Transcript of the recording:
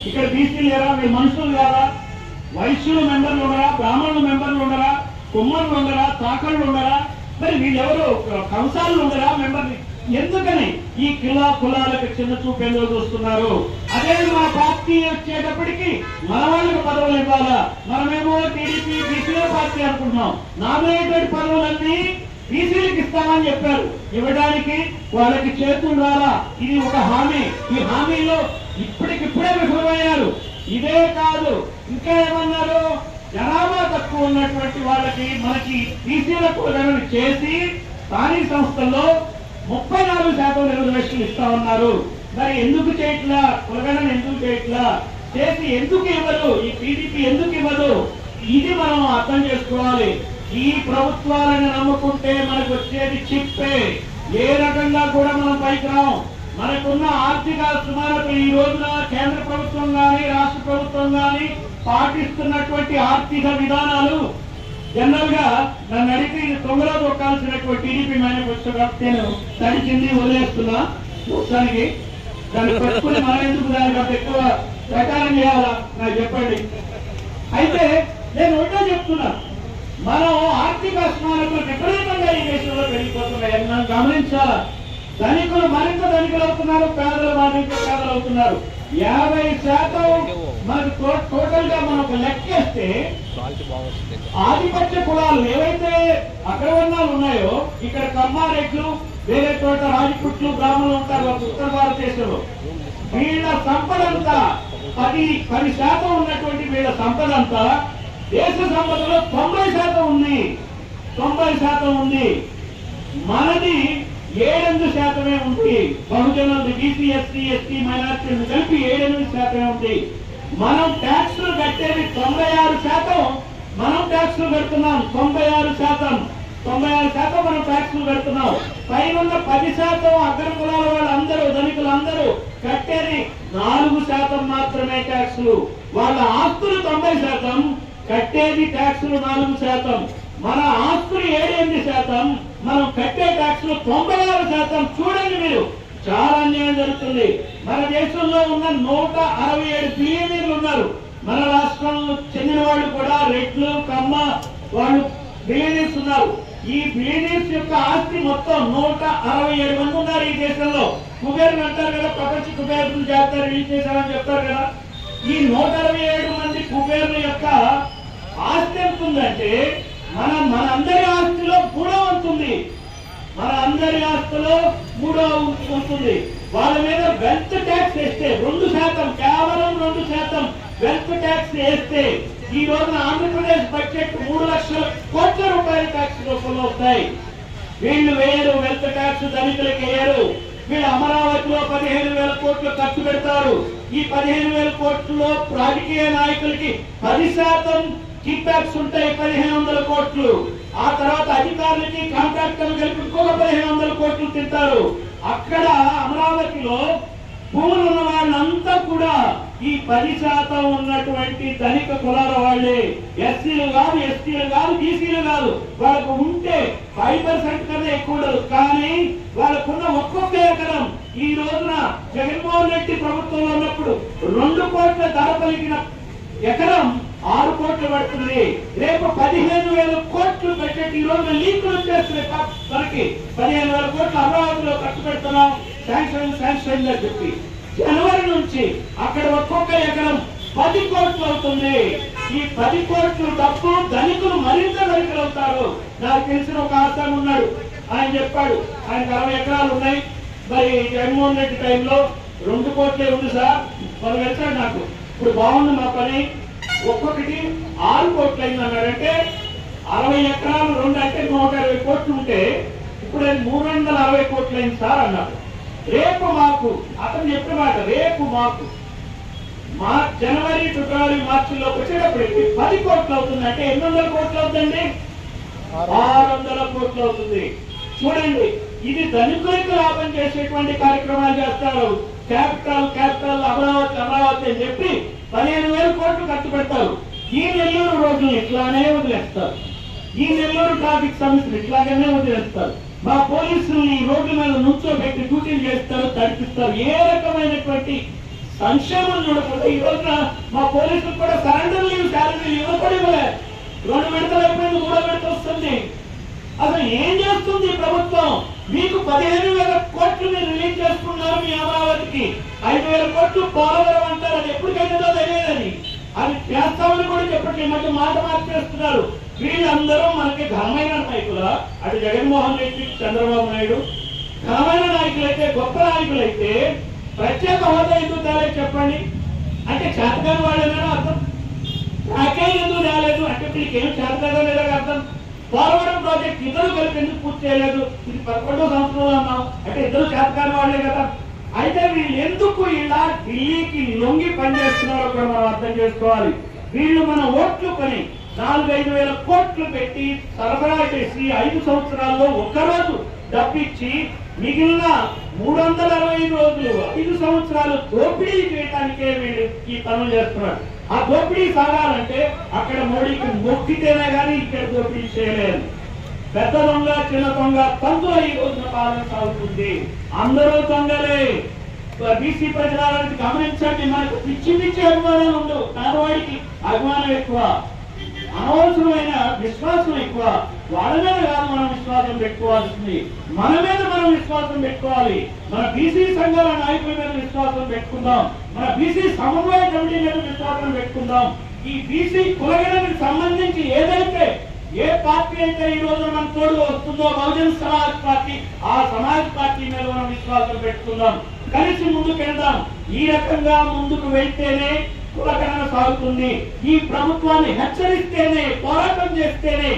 ఇక్కడ బీసీలు లేరా? మీరు మనుషులు కాదా? వైశ్యులు మెంబర్లు ఉండరా? బ్రాహ్మణులు మెంబర్లు ఉండరా? కుమ్మరులు ఉండరా? తాకళ్ళు ఉండరా? మరి వీళ్ళెవరు కంసాలు ఉండరా మెంబర్ని? ఎందుకని ఈ కులాలకు చిన్న చూపు ఎందుకు చూస్తున్నారు? అదే మా పార్టీ వచ్చేటప్పటికి మన వాళ్ళకి పదవులు ఇవ్వాలా? మనమేమో టీడీపీ బీసీల పార్టీ అనుకుంటున్నాం. నామినేటెడ్ పదవులన్నీ బీసీలకు ఇస్తామని చెప్పారు. ఇవ్వడానికి వాళ్ళకి చేతులు రాలా. ఇది ఒక హామీ. ఈ హామీలో ఇప్పటికిప్పుడే విఫలమయ్యారు. ఇదే కాదు, ఇంకా ఏమన్నారు? జనాభా తక్కువ ఉన్నటువంటి వాళ్ళకి మనకి బీసీలకు గణన చేసి స్థానిక సంస్థల్లో 34% రిజర్వేషన్లు ఇస్తామన్నారు. మరి ఎందుకు చేయట్లా? కులగణన ఎందుకు చేయట్లా? చేసి ఎందుకు ఇవ్వదు? ఈ టీడీపీ ఎందుకు ఇవ్వదు? ఇది మనం అర్థం చేసుకోవాలి. ఈ ప్రభుత్వాలను నమ్ముకుంటే మనకు వచ్చేది చిప్పే. ఏ రకంగా కూడా మనం పైకి రాం. మనకున్న ఆర్థిక అసమానత ఈ రోజున కేంద్ర ప్రభుత్వం గాని రాష్ట్ర ప్రభుత్వం గాని పాటిస్తున్నటువంటి ఆర్థిక విధానాలు జనరల్ గా నన్ను అడిగి తొంగలో దొక్కాల్సినటువంటి టీడీపీ మేనిఫెస్టో కాబట్టి నేను తడిచింది వదిలేస్తున్నా. మొత్తానికి దాన్ని పట్టుకుని మనం ఎందుకు దానికంటే ఎక్కువ ప్రచారం చేయాలా నాకు చెప్పండి. అయితే నేను ఒకటే చెప్తున్నా, మనం ఆర్థిక అసమానతలు విపరీతంగా ఈ దేశంలో పెరిగిపోతున్నాయని మనం గమనించాలా. ధనికులు మరింత ధనికులు అవుతున్నారు, పేదలు మరింత పేదలు అవుతున్నారు. 50% మనకు టోటల్ గా మనం లెక్కేస్తే ఆధిపత్య కులాలు ఏవైతే అగ్రవర్ణాలు ఉన్నాయో, ఇక్కడ కమ్మారెడ్లు, వేరే చోట రాజపుట్లు, బ్రాహ్మణులు ఉంటారు ఉత్తర భారతదేశంలో. వీళ్ళ సంపద అంతా 10% ఉన్నటువంటి వీళ్ళ సంపద అంతా దేశ సంపదలో 90% ఉంది. 90% ఉంది. మనది 7-8% ఉంది. బహుజనులది బీసీ, ఎస్సీ, ఎస్టీ, మైనారిటీలు కలిపి 7-8% ఉంది. మనం ట్యాక్సులు కట్టేది 96%. మనం ట్యాక్సులు కడుతున్నాం 96% మనం ట్యాక్సులు కడుతున్నాం. పైన 10% అగ్ర కులాల వాళ్ళందరూ ధనికులందరూ కట్టేది 4% మాత్రమే ట్యాక్సులు. వాళ్ళ ఆస్తులు 90%, కట్టేది ట్యాక్సులు 4%. మన ఆస్తులు 7-8%, మనం కట్టే ట్యాక్సులు 96%. చూడండి మీరు, చాలా అన్యాయం జరుగుతుంది. మన దేశంలో ఉన్న 167 బిలియనీర్లు ఉన్నారు. మన రాష్ట్రంలో చెందిన వాళ్ళు కూడా రెడ్లు, కమ్మ వాళ్ళు బిలియనీర్స్ ఉన్నారు. ఈ బిలియనీర్స్ యొక్క ఆస్తి మొత్తం 167 మంది ఉన్నారు ఈ దేశంలో. కుబేర్లు అంటారు కదా, ప్రపంచ కుబేర్లు జాబితా రిలీజ్ చేశారని చెప్తారు కదా. ఈ 167 మంది కుబేర్ల యొక్క ఆస్తి ఎంత ఉందంటే మనందరి ఆస్తిలో 3వ వంతు ఉంది. మన అందరి ఆస్తిలో 3వ వంతు ఉంటుంది. వాళ్ళ మీద వెల్త్ ట్యాక్స్ వేస్తే 2%, కేవలం 2% వెల్త్ ట్యాక్స్ వేస్తే ఈ రోజున ఆంధ్రప్రదేశ్ బడ్జెట్ 3 లక్షల కోట్ల రూపాయల ట్యాక్స్ రూపంలో వస్తాయి. వీళ్ళు వేయరు వెల్త్ ట్యాక్స్, ధనికులకు వేయరు. వీళ్ళు అమరావతిలో 15,000 కోట్లు ఖర్చు పెడతారు. ఈ 15,000 కోట్లలో రాజకీయ నాయకులకి 10% కిక్ బ్యాక్స్ ఉంటాయి, 1,500 కోట్లు. ఆ తర్వాత అధికారులకి, కాంట్రాక్టర్లు కలిపి ఇంకొక 1,500 కోట్లు తింటారు. అక్కడ అమరావతిలో భూములు ఉన్న వాళ్ళంతా కూడా ఈ 10% ఉన్నటువంటి ధనిక కులాల వాళ్ళే. ఎస్సీలు కాదు, ఎస్టీలు కాదు, బీసీలు కాదు. వాళ్ళకు ఉంటే 5% కన్నా ఎక్కువ ఉండదు. కానీ వాళ్ళకున్న ఒక్కొక్క ఎకరం ఈ రోజున జగన్మోహన్ రెడ్డి ప్రభుత్వంలో ఉన్నప్పుడు 2 కోట్ల ధర పలికిన ఎకరం 6 కోట్లు పడుతుంది. రేపు 15,000 కోట్లు బడ్జెట్ ఈ రోజు లీకులు వచ్చేస్తున్నాయి. మనకి 15,000 కోట్లు అమరావతిలో ఖర్చు పెడుతున్నాం శాంక్షన్ అని చెప్పి. జనవరి నుంచి అక్కడ ఒక్కొక్క ఎకరం 10 కోట్లు అవుతుంది. ఈ 10 కోట్లు డబ్బు ధనికులు మరింత ధనికులు అవుతారు. నాకు తెలిసిన ఒక ఆసామి ఉన్నాడు, ఆయన చెప్పాడు ఆయనకు 60 ఎకరాలు ఉన్నాయి. మరి జగన్మోహన్ రెడ్డి టైంలో 2 కోట్లే ఉంది సార్. వాళ్ళు వెళ్తాడు నాకు ఇప్పుడు బాగుంది మా పని, ఒక్కొక్కటి 6 కోట్లు అయింది అన్నాడంటే 60 ఎకరాలు 2 అంటే 120 కోట్లు ఉంటే ఇప్పుడు 360 కోట్లు అయింది సార్ అన్నాడు. రేపు మాకు అతను చెప్పిన మాట, రేపు మాకు జనవరి, ఫిబ్రవరి, మార్చిలోకి వచ్చేటప్పటికి 10 కోట్లు అవుతుంది. అంటే 800 కోట్లు అవుతుందండి, 600 కోట్లు అవుతుంది. చూడండి, ఇది ధనికులకు లాభం చేసేటువంటి కార్యక్రమాలు చేస్తారు. క్యాపిటల్ అమరావతి అని చెప్పి 15,000 కోట్లు ఖర్చు పెడతారు. ఈ నెల్లూరు రోజులు ఇట్లానే వదిలేస్తారు. ఈ నెల్లూరు ట్రాఫిక్ సమస్యలు ఇట్లాగనే వదిలేస్తారు. మా పోలీసులు ఈ రోడ్ల మీద నుంచోబెట్టి డ్యూటీలు చేస్తారు, తడిపిస్తారు. ఏ రకమైనటువంటి సంక్షేమం చూడకుండా ఈ రోజున మా పోలీసులకు కూడా సరెండర్ లీవ్ శాలరీ ఇవ్వకూడదు ఇవ్వలే. 2 విడతలు అయిపోయింది, 3వ విడత వస్తుంది. అసలు ఏం చేస్తుంది ఈ ప్రభుత్వం? మీకు 15,000 కోట్లు మీరు రిలీజ్ చేసుకున్నారు మీ అమరావతికి. 5,000 కోట్లు పోలవరం అంటారు, అది ఎప్పటికైతుందో తెలియదని. అది చేస్తామని కూడా చెప్పట్లేదు, మధ్య మాట మార్చేస్తున్నారు. వీళ్ళందరూ మనకి ఘనమైన నాయకుల, అటు జగన్మోహన్ రెడ్డి, చంద్రబాబు నాయుడు ఘనమైన నాయకులైతే, గొప్ప నాయకులైతే ప్రత్యేక హోదా ఎందుకు తేలేదు చెప్పండి? అంటే చేతకాని వాళ్ళేనా అర్థం? ప్యాకేజ్ ఎందుకు తేలేదు అంటే మీకు ఏం చేతకాదో లేదో అర్థం. పోలవరం ప్రాజెక్ట్ ఇద్దరు కలిపి ఎందుకు పూర్తి చేయలేదు? ఇది 11వ సంవత్సరంలో అన్నాం అంటే ఇద్దరు చేతకాని వాళ్ళే కదా. అయితే వీళ్ళు ఎందుకు ఇలా ఢిల్లీకి లొంగి పనిచేస్తున్నారో కూడా మనం అర్థం చేసుకోవాలి. వీళ్ళు మన ఓట్లు కొని 4-5 వేల కోట్లు పెట్టి సరఫరా చేసి 5 సంవత్సరాల్లో ఒక్కరోజు డబ్బిచ్చి మిగిలిన 365 రోజులు 5 సంవత్సరాలు దోపిడీ చేయడానికే వీళ్ళు ఈ పనులు చేస్తున్నారు. ఆ దోపిడీ సాగాలంటే అక్కడ మోడీకి మొక్కితేనే కానీ ఇక్కడ దోపిడీ చేయలేదు. పెద్ద దొంగ చిన్న దొంగ తంతుల ఈ రోజున పాలన సాగుతుంది. అందరూ దొంగలే. బీసీ ప్రజలను గమనించండి. మనకు పిచ్చి పిచ్చి అభిమానాలు ఉండవు, పేదవాడికి అభిమానం ఎక్కువ, అనవసరమైన విశ్వాసం ఎక్కువ. వాళ్ళ మీద కాదు మనం విశ్వాసం పెట్టుకోవాల్సింది, మన మీద మనం విశ్వాసం పెట్టుకోవాలి. మన బీసీ సంఘాల నాయకుల మీద విశ్వాసం పెట్టుకుందాం, మన బీసీ సమన్వయ కమిటీ మీద విశ్వాసం పెట్టుకుందాం. ఈ బీసీ కులగణకు సంబంధించి ఏదైతే ఏ పార్టీ అయితే ఈ రోజు మన తోడు వస్తుందో బహుజన్ సమాజ్ పార్టీ, ఆ సమాజ్ పార్టీ మీద మనం విశ్వాసం పెట్టుకుందాం. కలిసి ముందుకెళ్దాం. ఈ రకంగా ముందుకు వెళ్తేనే కులగణన సాగుతుంది. ఈ ప్రభుత్వాన్ని హెచ్చరిస్తేనే, పోరాటం చేస్తేనే